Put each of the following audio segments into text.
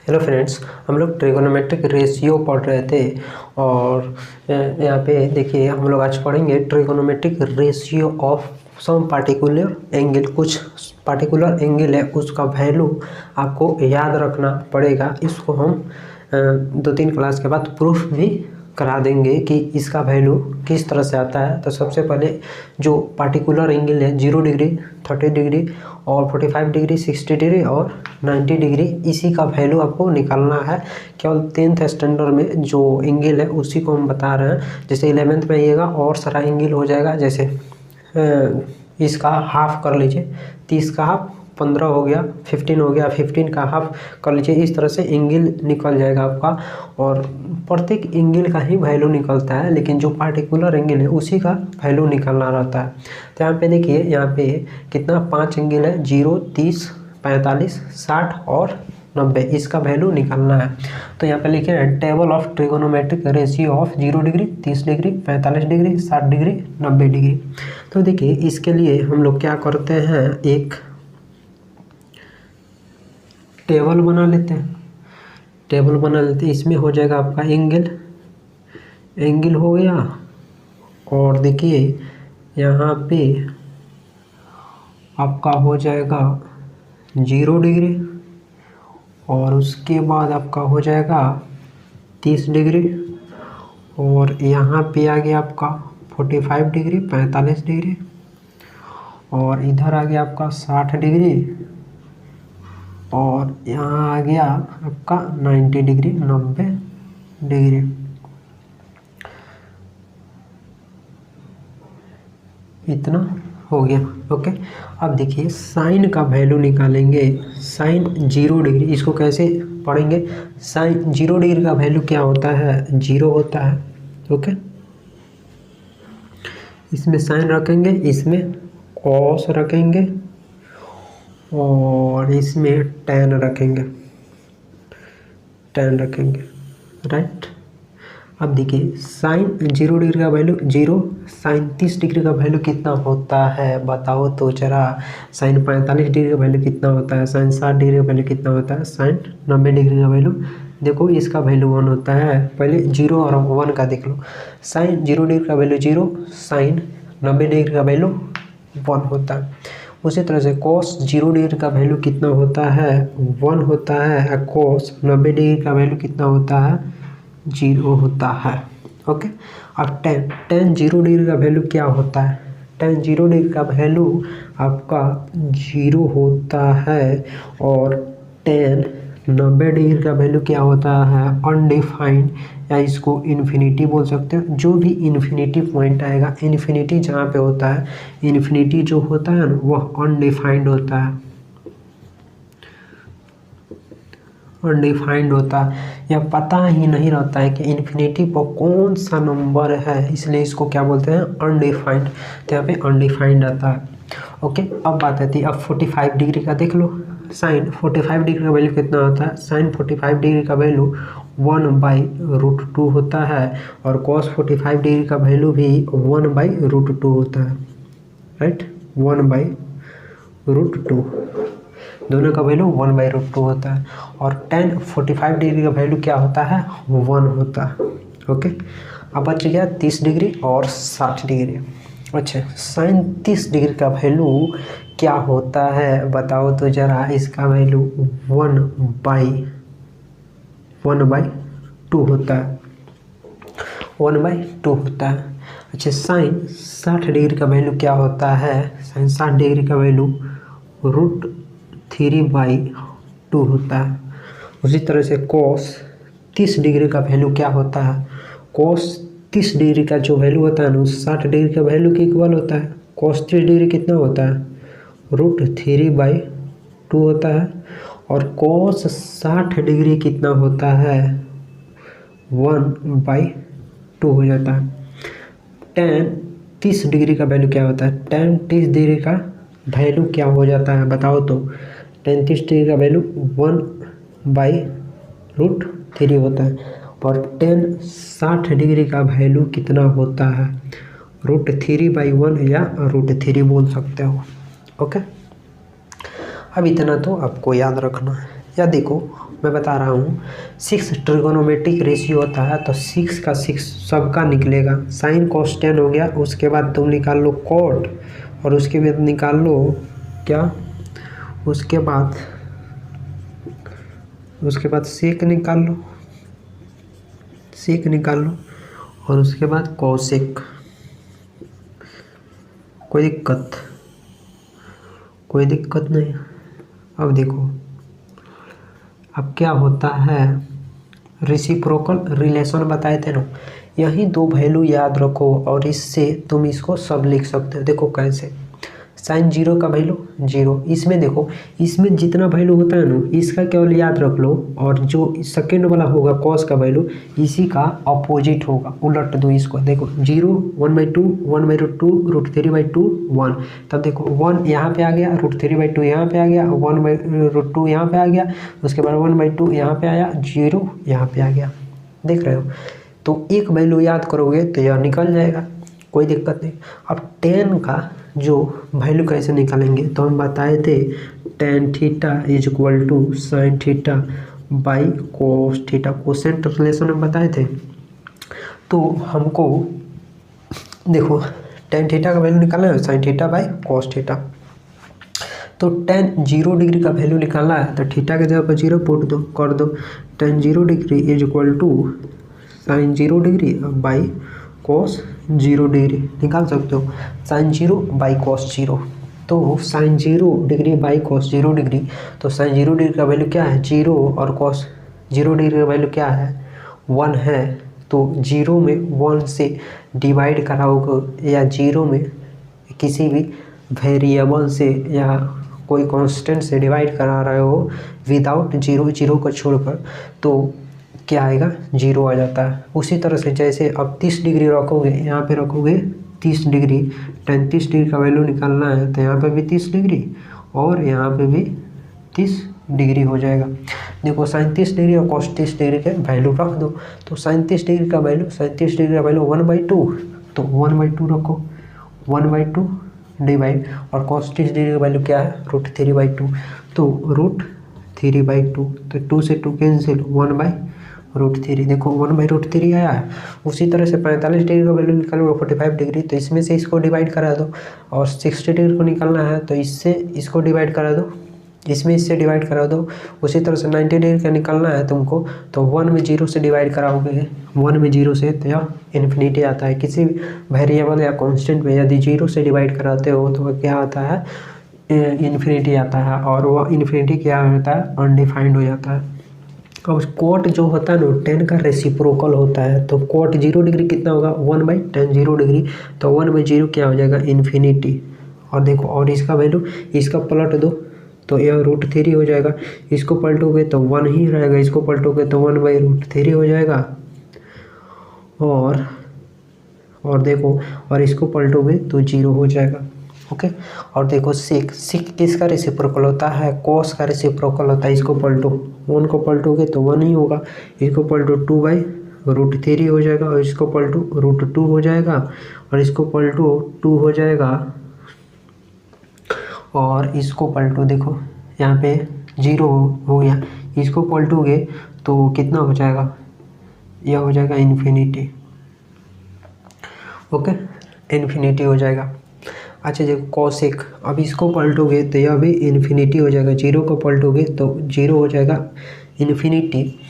Hello friends, हम लोग trigonometric ratio पढ़ रहे थे और यहाँ पे देखिए हम लोग आज पढ़ेंगे trigonometric ratio of some particular angle. कुछ पार्टिकुलर एंगल है, उसका वैल्यू आपको याद रखना पड़ेगा। इसको हम 2-3 क्लास के बाद प्रूफ भी करा देंगे कि इसका वैल्यू किस तरह से आता है। तो सबसे पहले जो पार्टिकुलर एंगल है 0 डिग्री, 30 डिग्री और 45 डिग्री, 60 डिग्री और 90 डिग्री, इसी का वैल्यू आपको निकालना है। केवल 10th स्टैंडर्ड में जो एंगल है उसी को हम बता रहे हैं। जैसे 11th में आइएगा और सारा एंगल हो जाएगा। जैसे इसका हाफ कर लीजिए, 30 का हाफ 15 हो गया, 15 हो गया, 15 का हाफ कर लीजिए। इस तरह से एंगल निकल जाएगा आपका और प्रत्येक एंगल का ही वैल्यू निकलता है, लेकिन जो पार्टिकुलर एंगल है उसी का वैल्यू निकालना रहता है। तो यहाँ पे देखिए, यहाँ पे कितना 5 एंगल है, 0, 30, 45, 60 और 90, इसका वैल्यू निकालना है। तो यहाँ पे लिखे हैं table of trigonometric ratio of 0 degree, 30 degree, 45 degree, 60 degree, 90 degree. तो देखिए इसके लिए हम लोग क्या करते हैं, एक टेबल बना लेते हैं। इसमें हो जाएगा आपका एंगल हो गया। और देखिए यहाँ पे आपका हो जाएगा 0 डिग्री और उसके बाद आपका हो जाएगा 30 डिग्री और यहाँ पे आ गया आपका 45 डिग्री, 45 डिग्री और इधर आ गया आपका 60 डिग्री और यहाँ आ गया आपका 90 डिग्री, 90 डिग्री। इतना हो गया। ओके, अब देखिए साइन का वैल्यू निकालेंगे। साइन 0 डिग्री, इसको कैसे पढ़ेंगे? साइन 0 डिग्री का वैल्यू क्या होता है? 0 होता है। ओके, इसमें साइन रखेंगे, इसमें कॉस रखेंगे और इसमें tan रखेंगे, राइट। अब देखिए साइन 0 डिग्री का वैल्यू 0, साइन 30 डिग्री का वैल्यू कितना होता है बताओ तो जरा। साइन 45 डिग्री का वैल्यू कितना होता है? साइन 60 डिग्री का वैल्यू कितना होता है? साइन 90 डिग्री का वैल्यू देखो, इसका वैल्यू 1 होता है। पहले 0 और 1 का देख लो। साइन 0 डिग्री का वैल्यू 0, साइन 90 डिग्री का वैल्यू 1 होता है। उसी तरह से cos 0 डिग्री का वैल्यू कितना होता है? 1 होता है। cos 90 डिग्री का वैल्यू कितना होता है? 0 होता है। ओके, अब tan 0 डिग्री का वैल्यू क्या होता है? tan 0 डिग्री का वैल्यू आपका 0 होता है और tan 90 डिग्री का वैल्यू क्या होता है? अनडिफाइंड, या इसको इन्फिनिटी बोल सकते हो। जो भी इन्फिनिटी पॉइंट आएगा, इन्फिनिटी जहाँ पे होता है, इन्फिनिटी जो होता है ना वह अनडिफाइंड होता है। या पता ही नहीं रहता है कि इन्फिनिटी पर कौन सा नंबर है, इसलिए इसको क्या बोलते हैं? अनडिफाइंड। तो यहाँ पे अनडिफाइंड आता है। ओके, अब बात आती है अब 45 डिग्री का देख लो। साइन 45 डिग्री का वैल्यू कितना होता है? साइन 45 डिग्री का वैल्यू 1/√2 होता है और cos 45 डिग्री का वैल्यू भी 1/√2 होता है, राइट। 1/√2, दोनों का वैल्यू 1/√2 होता है। और tan 45 डिग्री का वैल्यू क्या होता है? 1 होता है। ओके, अब बच गया 30 डिग्री और 60 डिग्री। अच्छा, साइन 30 डिग्री का वैल्यू क्या होता है बताओ तो जरा। इसका वैल्यू 1/2 होता है। 1/2 होता है। अच्छा, साइन 60 डिग्री का वैल्यू क्या होता है? साइन 60 डिग्री का वैल्यू √3/2 होता है। उसी तरह से cos 30 डिग्री का वैल्यू क्या होता है? cos 30 डिग्री का जो वैल्यू होता है ना 60 डिग्री का वैल्यू के इक्वल होता है। cos 30 डिग्री कितना होता है? √3/2 होता है। और cos 60 डिग्री कितना होता है? 1/2 हो जाता है। tan 30 डिग्री का वैल्यू क्या होता है? tan 30 डिग्री का वैल्यू क्या हो जाता है बताओ तो। tan 30 डिग्री का वैल्यू 1/√3 होता है। और tan 60 डिग्री का वैल्यू कितना होता है? √3/1 या √3 बोल सकते हो। ओके, अब इतना तो आपको याद रखना है। या देखो मैं बता रहा हूँ 6 ट्रिगोनोमेट्रिक रेशियो होता है, तो 6 का 6 सबका निकलेगा। साइन cos tan हो गया, उसके बाद तुम निकाल लो cot, और उसके बाद निकाल लो क्या, उसके बाद सेक निकाल लो, और उसके बाद कॉसेक। कोई दिक्कत नहीं। अब देखो अब क्या होता है, रेसिप्रोकल रिलेशन बताए थे ना, यही दो वैल्यू याद रखो और इससे तुम इसको सब लिख सकते हो। देखो कैसे, साइन 0 का वैल्यू 0, इसमें देखो इसमें जितना वैल्यू होता है ना इसका केवल याद रख लो, और जो सेकेंड वाला होगा कॉस का वैल्यू इसी का अपोजिट होगा, उलट दो इसको। देखो 0 1/2 1/2 √3/2 1, तब देखो 1 यहाँ पे आ गया, √3/2 यहाँ पे आ गया, 1/2 यहाँ पे आ गया, उसके बाद 1/2 यहाँ पे आया, 0 यहाँ पे आ गया। देख रहे हो, तो एक वैल्यू याद करोगे तो यह निकल जाएगा, कोई दिक्कत नहीं। अब tan का जो वैल्यू कैसे निकालेंगे, तो हम बताए थे tan theta is equal to sine theta by cos theta, quotient relation में बताए थे। तो हमको देखो tan थीटा का वैल्यू निकालना है sign theta by cos theta, तो tan 0 डिग्री का वैल्यू निकालना है, तो थीटा के जगह पर 0 पुट दो, कर दो tan 0 degree is equal to sine 0 degree by cos 0 degree, निकाल सकते हो साइन 0 बाई कोस 0। तो sine 0 degree by cos 0 degree, तो साइन 0 डिग्री का वैल्यू क्या है 0, और कोस 0 डिग्री का वैल्यू क्या है 1 है। तो 0 में 1 से डिवाइड कराओगे, या 0 में किसी भी वेरिएबल से या कोई कांस्टेंट से डिवाइड करा रहे हो विदाउट 0 को छोड़कर, तो क्या आएगा 0 आ जाता है। उसी तरह से जैसे अब 30 डिग्री रखोगे, यहाँ पे रखोगे 30 डिग्री, tan 30 डिग्री का वैल्यू निकालना है, तो यहाँ पे भी 30 डिग्री और यहाँ पे भी 30 डिग्री हो जाएगा। देखो साइन 30 डिग्री और cos 30 डिग्री के वैल्यू रख दो, तो साइन 30 डिग्री का वैल्यू 1/2, तो 1/2 रखो, 1/2 डिवाइड, और cos 30 डिग्री का वैल्यू क्या है √3/2, तो √3/2, तो 2 से 2 कैंसिल, 1/√3। देखो 1/√3 आया है। उसी तरह से 45 डिग्री का वैल्यू निकालोगे 45 डिग्री, तो इसमें से इसको डिवाइड करा दो, और 60 डिग्री को निकालना है तो इससे इसको डिवाइड करा दो, इसमें इससे डिवाइड करा दो। उसी तरह से 90 डिग्री का निकालना है तुमको, तो 1 में 0 से डिवाइड कराओगे, 1 में 0 से, तो यह इन्फिनिटी आता है। किसी वेरिएबल या कांस्टेंट में यदि 0 से डिवाइड कराते हो तो वह क्या आता है इन्फिनिटी आता है, और वह इन्फिनिटी क्या होता है अनडिफाइंड हो जाता है। अब कोट जो होता है ना tan का रेसिप्रोकल होता है, तो कोट 0 डिग्री कितना होगा 1/tan 0 डिग्री, तो 1/0 क्या हो जाएगा इन्फिनिटी। और देखो और इसका वैल्यू इसका पलट दो, तो यह √3 हो जाएगा, इसको पलटोगे तो 1 ही रहेगा, इसको पलटोगे तो 1/√3 हो जाएगा, और देखो और इसको पलटोगे तो 0 हो जाएगा। ओके, और देखो सेक किसका रेसिप्रोकल होता है कोस का रेसिप्रोकल होता है, इसको पलटो, 1 को पलटोगे तो 1 ही होगा, इसको पलटो 2/√3 हो जाएगा, और इसको पलटो √2 हो जाएगा, और इसको पलटो 2 हो जाएगा, और इसको पलटो, देखो यहाँ पे 0 हो गया, इसको पलटोगे तो कितना हो जाएगा, यह हो जाएगा इन्फिनिटी। ओके, इन्फिनिटी हो जाएगा। अच्छा देखो कॉसेक, अब इसको पलटोगे तो यह भी इन्फिनिटी हो जाएगा, 0 को पलटोगे तो 0 हो जाएगा इन्फिनिटी,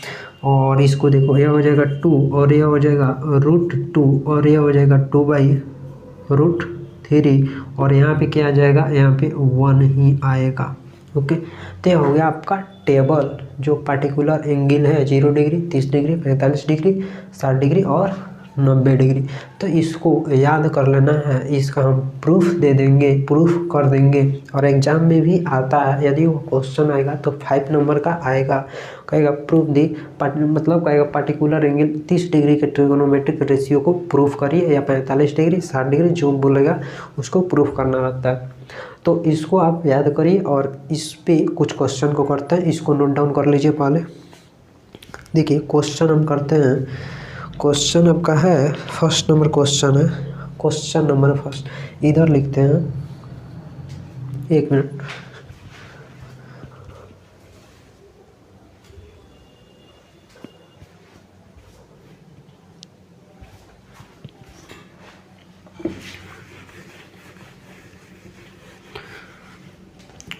और इसको देखो यह हो जाएगा 2, और यह हो जाएगा √2, और यह हो जाएगा 2/√3, और यहाँ पे क्या आ जाएगा, यहाँ पे 1 ही आएगा। ओके, तो यह हो गया आपका टेबल, जो पार्टिकुलर एंगल है 0 डिग्री 30 डिग्री 45 डिग्री 60 डिग्री और 90 डिग्री। तो इसको याद कर लेना है, इसका हम प्रूफ दे देंगे, प्रूफ कर देंगे, और एग्जाम में भी आता है, यदि वो क्वेश्चन आएगा तो 5 नंबर का आएगा, कहेगा प्रूफ दी, मतलब कहेगा पार्टिकुलर एंगल 30 डिग्री के ट्रिगोनोमेट्रिक रेशियो को प्रूफ करिए, या 45 डिग्री 60 डिग्री जो बोलेगा उसको प्रूफ करना रहता है। तो इसको आप याद करिए, और इस पे कुछ क्वेश्चन को करते हैं, इसको नोट डाउन कर लीजिए पहले। देखिए क्वेश्चन हम करते हैं, क्वेश्चन आपका है फर्स्ट नंबर क्वेश्चन है, क्वेश्चन नंबर फर्स्ट, इधर लिखते हैं, 1 मिनट।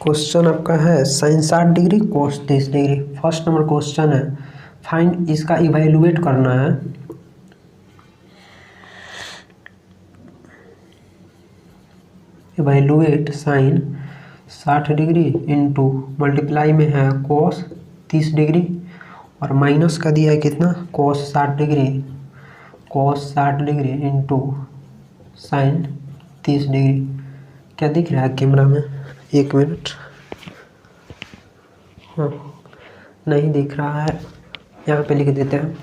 क्वेश्चन आपका है sine 60 degree cos 30 degree. First number question है, फाइंड, इसका इवैल्यूएट करना है। Evaluate sine 60 degree into multiply में है कोस 30 डिग्री और माइनस का दिया है कितना, कोस 60 डिग्री, कोस 60 डिग्री इंटू साइन 30 डिग्री। क्या दिख रहा है कैमरा में? एक मिनट, हाँ नहीं दिख रहा है, यहाँ पे लिख देते हैं।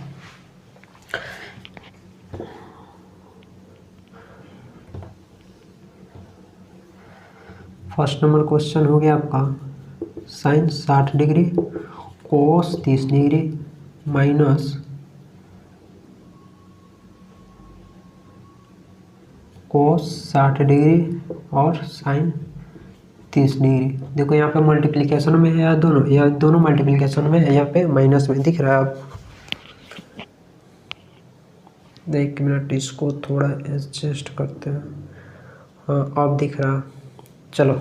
फर्स्ट नंबर क्वेश्चन हो गया आपका sine 60 degree cos 30 degree minus cos 60 degree और साइन 30 डिग्री। देखो यहाँ पे मल्टीप्लिकेशन में है या दोनों, या दोनों मल्टीप्लिकेशन में है, यहाँ पे माइनस में दिख रहा है। आप एक मिनट, इसको थोड़ा एडजस्ट करते हैं। हाँ अब दिख रहा। चलो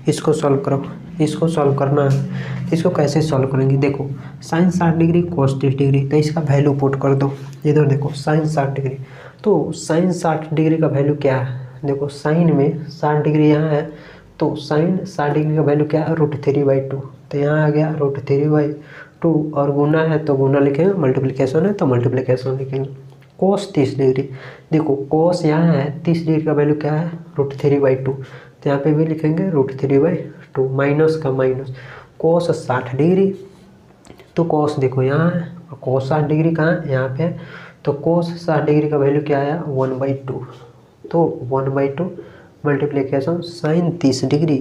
इसको सॉल्व करो, इसको सॉल्व करना है। इसको कैसे सॉल्व करेंगे? देखो साइन 60 डिग्री कोस 30 डिग्री, तो इसका वैल्यू पुट कर दो। इधर देखो साइन 60 डिग्री, तो साइन 60 डिग्री का वैल्यू क्या है? देखो साइन में 60 डिग्री यहाँ है, तो साइन 60 डिग्री का वैल्यू क्या है, √3/2। तो यहाँ आ गया √3/2 और गुना है तो गुना लिखेंगे, मल्टीप्लिकेशन है तो मल्टीप्लिकेशन लिखेंगे। कोस 30 डिग्री, देखो कोस यहाँ है, 30 डिग्री का वैल्यू क्या है, √3/2, तो यहाँ पे भी लिखेंगे √3/2 माइनस का माइनस। कोस 60 डिग्री, तो कोस देखो यहाँ है और कोस 60 डिग्री कहाँ है, यहाँ पे, तो कोस 60 डिग्री का वैल्यू क्या आया, 1/2, तो 1/2 मल्टीप्लिकेशन साइन 30 डिग्री,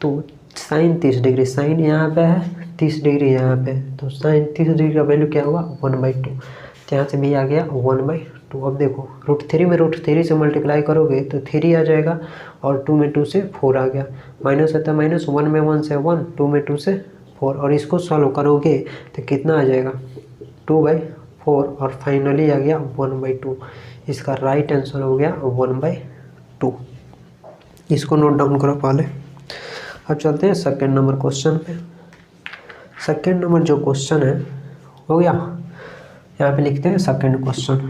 तो साइन 30 डिग्री, साइन यहाँ पे है, 30 डिग्री यहाँ पे, तो साइन 30 डिग्री का वैल्यू क्या हुआ, 1/2, तो यहाँ से भी आ गया 1/2। अब देखो √3 में √3 से मल्टीप्लाई करोगे तो 3 आ जाएगा और 2 में 2 से 4 आ गया, माइनस होता है माइनस, 1 में 1 से 1, 2 में 2 से 4, और इसको सॉल्व करोगे तो कितना आ जाएगा, 2/4, और फाइनली आ गया 1/2। इसका राइट आंसर हो गया 1/2। इसको नोट डाउन करो पहले। अब चलते हैं सेकेंड नंबर क्वेश्चन पे। सेकेंड नंबर जो क्वेश्चन है हो गया, यहाँ पे लिखते हैं सेकेंड क्वेश्चन,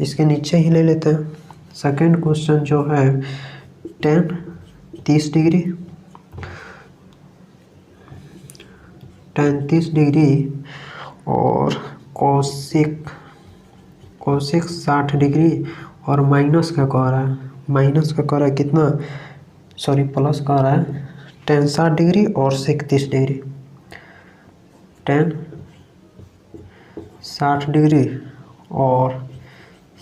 इसके नीचे ही ले लेते हैं। सेकेंड क्वेश्चन जो है tan 30 डिग्री, tan 30 डिग्री और कोसेक 60 डिग्री और माइनस का कह रहा है, माइनस का कह रहा है कितना, सॉरी प्लस कह रहा है, tan 60 डिग्री और सेक 30 डिग्री, tan 60 डिग्री और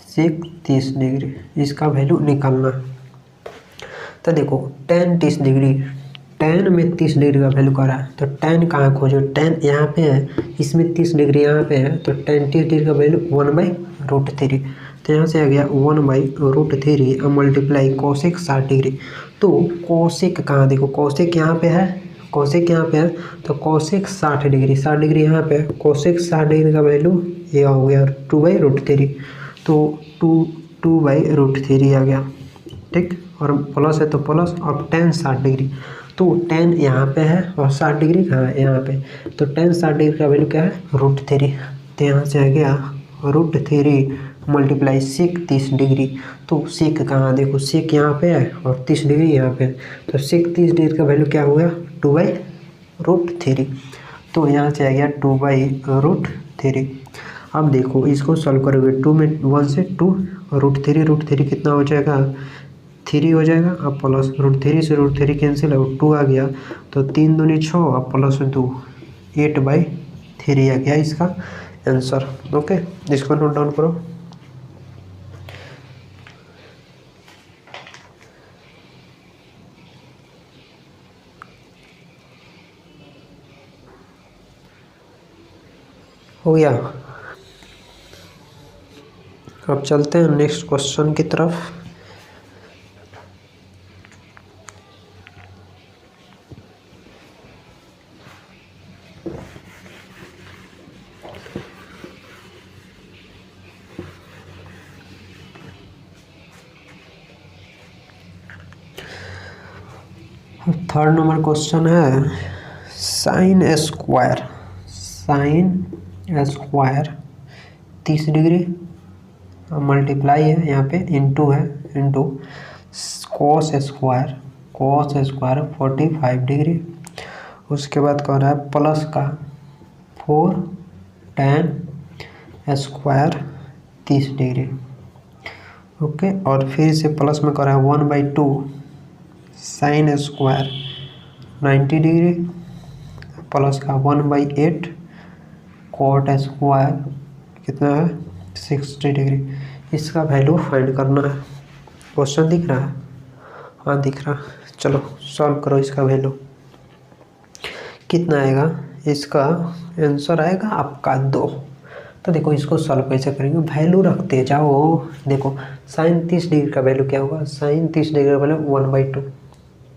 सेक 30 डिग्री, इसका वैल्यू निकालना। तो देखो tan 30 डिग्री, tan में 30 डिग्री का वैल्यू कर रहा है, तो tan कहाँ खोजो, tan यहाँ पे है, इसमें 30 डिग्री यहाँ पे है, तो tan 30 डिग्री का वैल्यू 1/√3, तो यहाँ से आ गया 1/√3 और मल्टीप्लाई कोसेक 60 डिग्री। तो कोसेक कहाँ, देखो कोसेक यहाँ पे है, कोसेक यहाँ पे है, तो कोसेक 60 डिग्री, 60 डिग्री यहाँ पे, कोसेक 60 डिग्री का वैल्यू ये हो गया 2/√3, तो 2/√3 आ गया, ठीक, और प्लस है तो प्लस, और tan 60 डिग्री, तो tan यहाँ पे है और 60 डिग्री कहाँ है, यहाँ पे, तो tan 60 डिग्री का वैल्यू क्या है, √3, तो यहाँ से आ गया √3 मल्टीप्लाई सेक 30 डिग्री। तो सेक कहाँ, देखो सेक यहाँ पे है और 30 डिग्री यहाँ पे, तो सेक 30 डिग्री का वैल्यू क्या हो गया, 2/√3, तो यहाँ से आ गया 2/√3। अब देखो इसको सॉल्व करोगे, 2 में 1 से 2, √3 कितना हो जाएगा, 3 हो जाएगा, अब प्लस √3 से √3 कैंसिल है, 2 आ गया, तो 3 दूनी 6, अब प्लस 2, 8/3 आ गया इसका आंसर। ओके, इसको नोट डाउन करो। हो गया। अब चलते हैं नेक्स्ट क्वेश्चन की तरफ। थर्ड नंबर क्वेश्चन है साइन स्क्वायर 30 डिग्री मल्टीप्लाई है यहाँ पे इंटू है इंटू कॉस स्क्वायर 45 डिग्री। उसके बाद कह रहा है प्लस का 4 tan स्क्वायर 30 डिग्री। ओके, और फिर से प्लस में कर रहा है 1/2 साइन स्क्वायर 90 डिग्री प्लस का 1/8 कॉट स्क्वायर कितना है 60 डिग्री। इसका वैल्यू फाइंड करना है। क्वेश्चन दिख रहा है? हाँ दिख रहा। चलो सॉल्व करो। इसका वैल्यू कितना आएगा? इसका आंसर आएगा आपका 2। तो देखो इसको सॉल्व कैसे करेंगे, वैल्यू रखते जाओ। देखो साइन 30 डिग्री का वैल्यू क्या होगा? साइन 30 डिग्री का वैल्यू 1/2।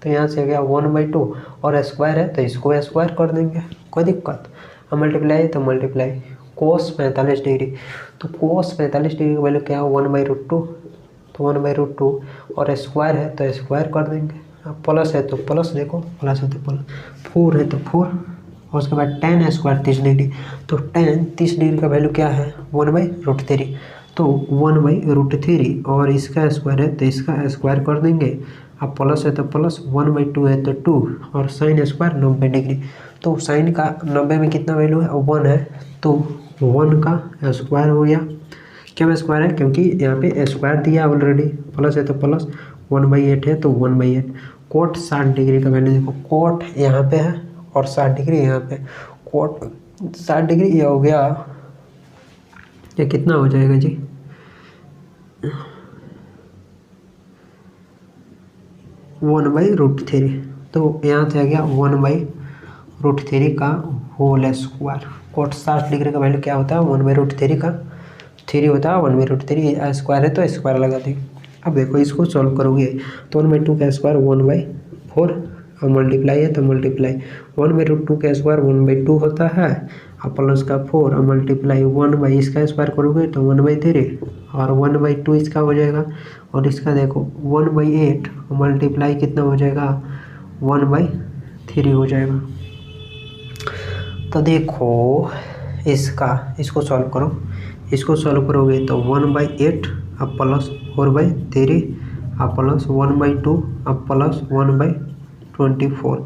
तो यहाँ से आ गया 1/2 और स्क्वायर है तो इसको स्क्वायर कर देंगे, कोई दिक्कत। अब मल्टीप्लाई तो मल्टीप्लाई कोस 45 डिग्री, तो कोस 45 डिग्री का वैल्यू क्या हो 1/√2। तो 1/√2 और स्क्वायर है तो स्क्वायर कर देंगे। अब प्लस है तो प्लस, देखो प्लस है तो प्लस, 4 है तो 4 और उसके बाद tan स्क्वायर 30 डिग्री। तो tan 30 डिग्री का वैल्यू क्या है 1/√3। तो 1/√3 और इसका स्क्वायर है तो इसका स्क्वायर कर देंगे। अब प्लस है तो प्लस, 1/2 है तो 2 और साइन स्क्वायर 90 डिग्री। तो साइन का 90 में कितना वैल्यू है 1 है, तो 1 का स्क्वायर हो गया। क्यों स्क्वायर है? क्योंकि यहाँ पे स्क्वायर दिया ऑलरेडी। प्लस है तो प्लस, 1/8 है तो 1/8। कोट 60 डिग्री का वैल्यू देखो, कोट यहाँ पे है और 60 डिग्री यहाँ पे। कोट 60 डिग्री ये हो गया, ये कितना हो जाएगा जी 1/√3। तो यहाँ से आ गया 1/√3 का होल स्क्वायर। कोट 60 डिग्री का वैल्यू क्या होता है 1/√3 का 3 होता है। 1/√3 स्क्वायर है तो स्क्वायर लगा दी। अब देखो इसको सॉल्व करोगे तो 1/2 का स्क्वायर 1/4 और मल्टीप्लाई है तो मल्टीप्लाई 1/√2 का स्क्वायर 1/2 होता है और प्लस का 4 और मल्टीप्लाई 1 इसका स्क्वायर करोगे तो 1/3 और 1/2 इसका हो जाएगा। और इसका देखो 1/8 और मल्टीप्लाई कितना हो जाएगा 1/3 हो जाएगा। तो देखो इसको सॉल्व करो। इसको सॉल्व करोगे तो 1/8 अब प्लस 4/3 अब प्लस 1/2 अब प्लस 1/24।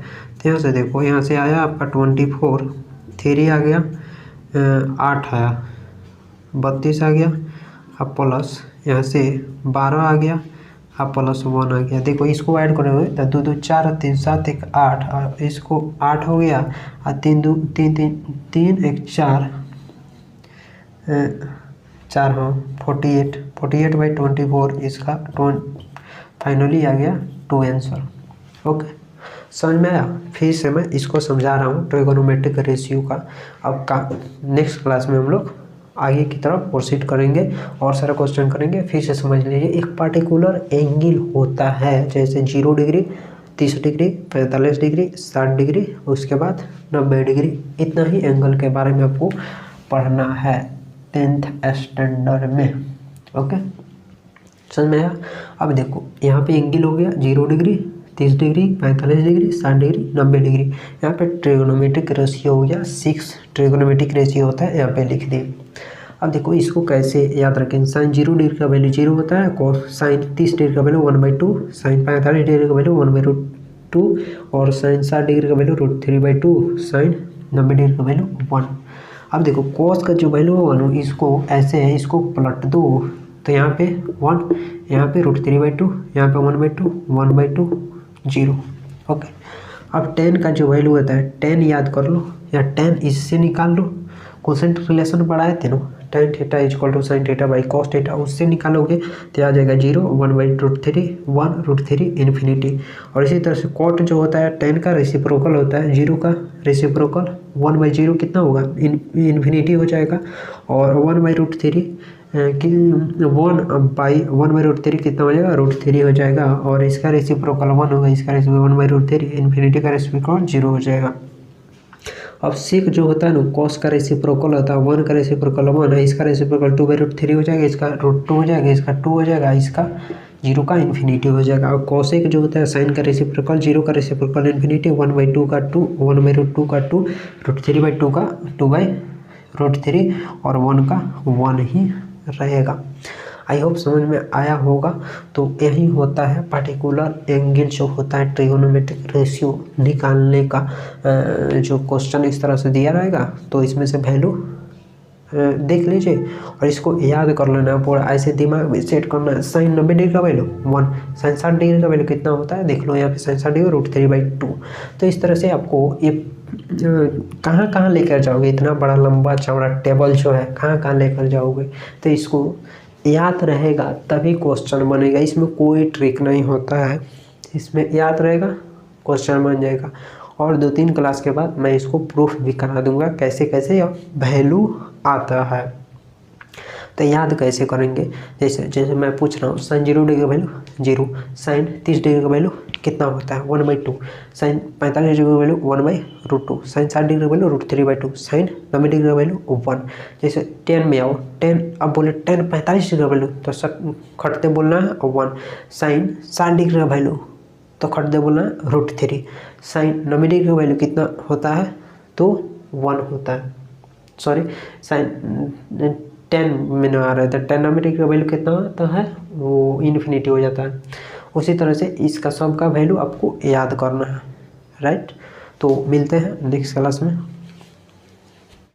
तो यहाँ से देखो, यहाँ से आया आपका 24, 3 आ गया 8 आया 32 आ गया अब प्लस यहाँ से 12 आ गया अब प्लस 1 आ गया। देखो इसको ऐड करोगे तो 2 2 4 और 3 7 1 8 और इसको 8 हो गया और 3 2 3 3 3 1 4 4 हाँ 48/24 इसका फाइनली आ गया 2 आंसर। ओके, समझ में आया? फिर से मैं इसको समझा रहा हूँ ट्रिगोनोमेट्रिक रेशियो का। अब का नेक्स्ट क्लास में हम लोग आगे की तरफ प्रोसीड करेंगे और सारा क्वेश्चन करेंगे। फिर से समझ लीजिए, एक पार्टिकुलर एंगल होता है जैसे 0 डिग्री 30 डिग्री 45 डिग्री 60 डिग्री उसके बाद 90 डिग्री। इतना ही एंगल के बारे में आपको पढ़ना है 10th स्टैंडर्ड में। ओके, समझ में आया? अब देखो यहाँ पे एंगल हो गया 0 degree 30 degree 45 degree 60 degree 90 degree. यहाँ पे ट्रिगोनोमेट्रिक रेशियो हो गया 6 ट्रिगोनोमेट्रिक रेशियो होता है, यहाँ पे लिख दिए। अब देखो इसको कैसे याद रखें। साइन 0 डिग्री का वैल्यू 0 होता है, साइन 30 डिग्री का वैल्यू 1/2, साइन 45 डिग्री का वैल्यू 1/2 और साइन 60 डिग्री का वैल्यू √3/2, साइन 90 डिग्री का वैल्यू 1। अब देखो कॉस का जो वैल्यू है 1, इसको ऐसे है, इसको पलट दो तो यहाँ पे 1, यहाँ पे √3/2, यहाँ पे 1/2 1/2 0। ओके, अब tan का जो वैल्यू होता है tan याद कर लो या tan इससे निकाल लो। कोसेंट रिलेशन पढ़ाए थे ना, tan theta = sin theta by cos theta, उससे निकालोगे तो आ जाएगा 0 1/√3 1√3 इन्फिनिटी। और इसी तरह से cot जो होता है tan का रेसिप्रोकल होता है, 0 का रेसिप्रोकल 1/0 कितना होगा इन्फिनिटी हो जाएगा। और 1/√3 कि 1/√3 कितना हो जाएगा √3 हो जाएगा। और इसका रेसिप्रोकल 1 होगा, इसका रेसिप्रोकल 1/√3 इन्फिनिटी का रेसिप्रोकल 0 हो जाएगा। अब सेक जो होता है ना, कॉस का रेसिप्रोकल होता है 1 का रेसिप्रोकल 1 है, इसका रेसिप्रोकल 2/√3 हो जाएगा, इसका √2 हो जाएगा, इसका 2 हो जाएगा, इसका जीरो का इन्फिनिटी हो जाएगा। और कोसेक जो होता है साइन का रेसिप्रोकल, जीरो का रेसिप्रोकल इन्फिनिटी, 1/2 का 2, 1/√2 का 2, √3/2 का 2/√3 और 1 का 1 ही रहेगा। आई होप समझ में आया होगा। तो यही होता है पार्टिकुलर एंगल जो होता है ट्रिगोनोमेट्रिक रेशियो निकालने का। जो क्वेश्चन इस तरह से दिया रहेगा तो इसमें से वैल्यू देख लीजिए और इसको याद कर लेना पूरा, ऐसे दिमाग में सेट करना है। साइन 90 डिग्री का वैल्यू 1, साइन 60 डिग्री का वैल्यू कितना होता है देख लो यहाँ पे, साइन 60 डिग्री √3/2। तो इस तरह से आपको ये कहाँ कहाँ लेकर जाओगे, इतना बड़ा लंबा चौड़ा टेबल जो है कहाँ कहाँ लेकर जाओगे। तो इसको याद रहेगा तभी क्वेश्चन बनेगा, इसमें कोई ट्रिक नहीं होता है, इसमें याद रहेगा क्वेश्चन बन जाएगा। और 2-3 क्लास के बाद मैं इसको प्रूफ भी करा दूंगा कैसे कैसे वैल्यू आता है। तो याद कैसे करेंगे, जैसे मैं पूछ रहा हूँ साइन 0 डिग्री का वैल्यू 0, साइन 30 डिग्री का वैल्यू कितना होता है 1/2, साइन 45 डिग्री का वैल्यू 1/√2, साइन 60 डिग्री का वैल्यू √3/2, साइन 90 डिग्री का वैल्यू 1। जैसे 10 में आओ, 10 अब बोले 10 45 डिग्री का वैल्यू तो खटते बोलना है 1, साइन 60 डिग्री का वैल्यू तो खटते बोलना है √3, साइन 90 डिग्री का वैल्यू कितना होता है तो 1 होता है, सॉरी साइन 10 में आ रहा है तो 10 90 डिग्री का वैल्यू कितना होता है वो इन्फिनिटी हो जाता है। उसी तरह से इसका सब का वैल्यू आपको याद करना है, राइट। तो मिलते हैं नेक्स्ट क्लास में।